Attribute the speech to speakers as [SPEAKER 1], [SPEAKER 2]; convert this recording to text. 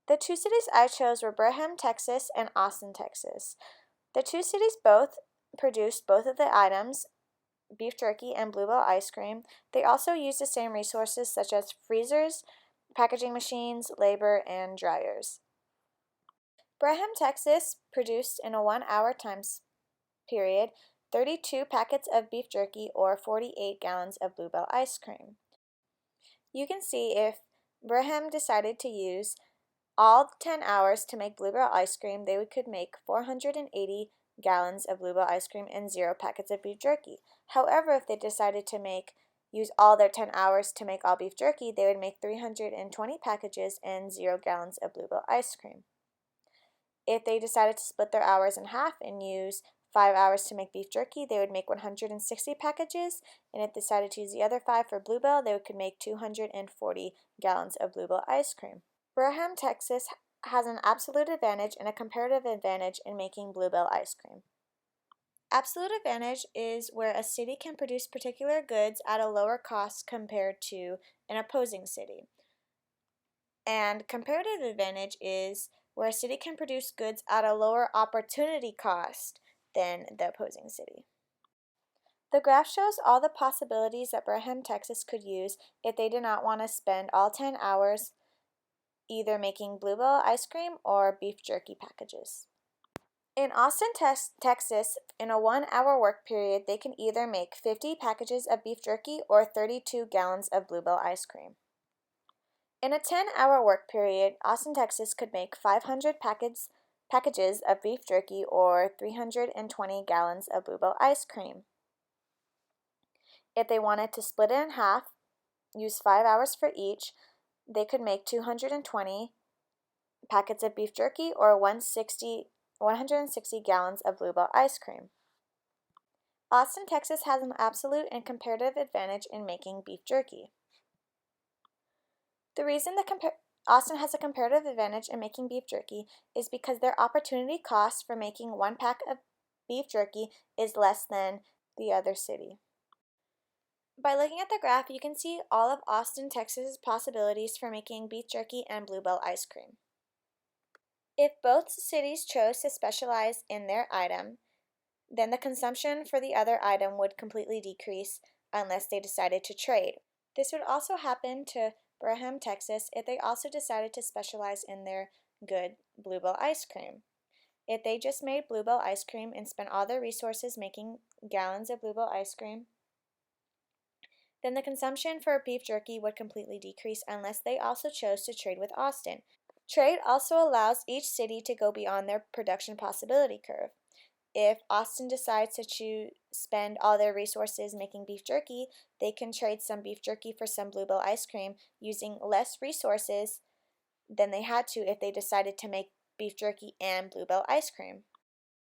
[SPEAKER 1] The two cities I chose were Brigham, Texas and Austin, Texas. The two cities both produced both of the items, beef jerky and bluebell ice cream. They also used the same resources such as freezers, packaging machines, labor, and dryers. Brigham, Texas produced in a 1-hour time period 32 packets of beef jerky or 48 gallons of bluebell ice cream. You can see if Brigham decided to use all 10 hours to make bluebell ice cream, they could make 480 gallons of bluebell ice cream and 0 packets of beef jerky. However, if they decided to use all their 10 hours to make all beef jerky, they would make 320 packages and 0 gallons of bluebell ice cream. If they decided to split their hours in half and use 5 hours to make beef jerky, they would make 160 packages, and if they decided to use the other 5 for bluebell, they could make 240 gallons of bluebell ice cream. Brigham, Texas has an absolute advantage and a comparative advantage in making bluebell ice cream. Absolute advantage is where a city can produce particular goods at a lower cost compared to an opposing city. And comparative advantage is where a city can produce goods at a lower opportunity cost than the opposing city. The graph shows all the possibilities that Brigham, Texas could use if they did not want to spend all 10 hours either making bluebell ice cream or beef jerky packages. In Austin, Texas, in a 1-hour work period, they can either make 50 packages of beef jerky or 32 gallons of bluebell ice cream. In a 10-hour work period, Austin, Texas could make 500 packages of beef jerky or 320 gallons of bluebell ice cream. If they wanted to split it in half, use 5 hours for each, they could make 220 packets of beef jerky or 160 gallons of bluebell ice cream. Austin, Texas has an absolute and comparative advantage in making beef jerky. The reason Austin has a comparative advantage in making beef jerky is because their opportunity cost for making 1 pack of beef jerky is less than the other city. By looking at the graph, you can see all of Austin, Texas's possibilities for making beef jerky and bluebell ice cream. If both cities chose to specialize in their item, then the consumption for the other item would completely decrease unless they decided to trade. This would also happen to Brigham, Texas, if they also decided to specialize in their good bluebell ice cream. If they just made bluebell ice cream and spent all their resources making gallons of bluebell ice cream, then the consumption for beef jerky would completely decrease unless they also chose to trade with Austin. Trade also allows each city to go beyond their production possibility curve. If Austin decides to spend all their resources making beef jerky, they can trade some beef jerky for some bluebell ice cream using less resources than they had to if they decided to make beef jerky and bluebell ice cream.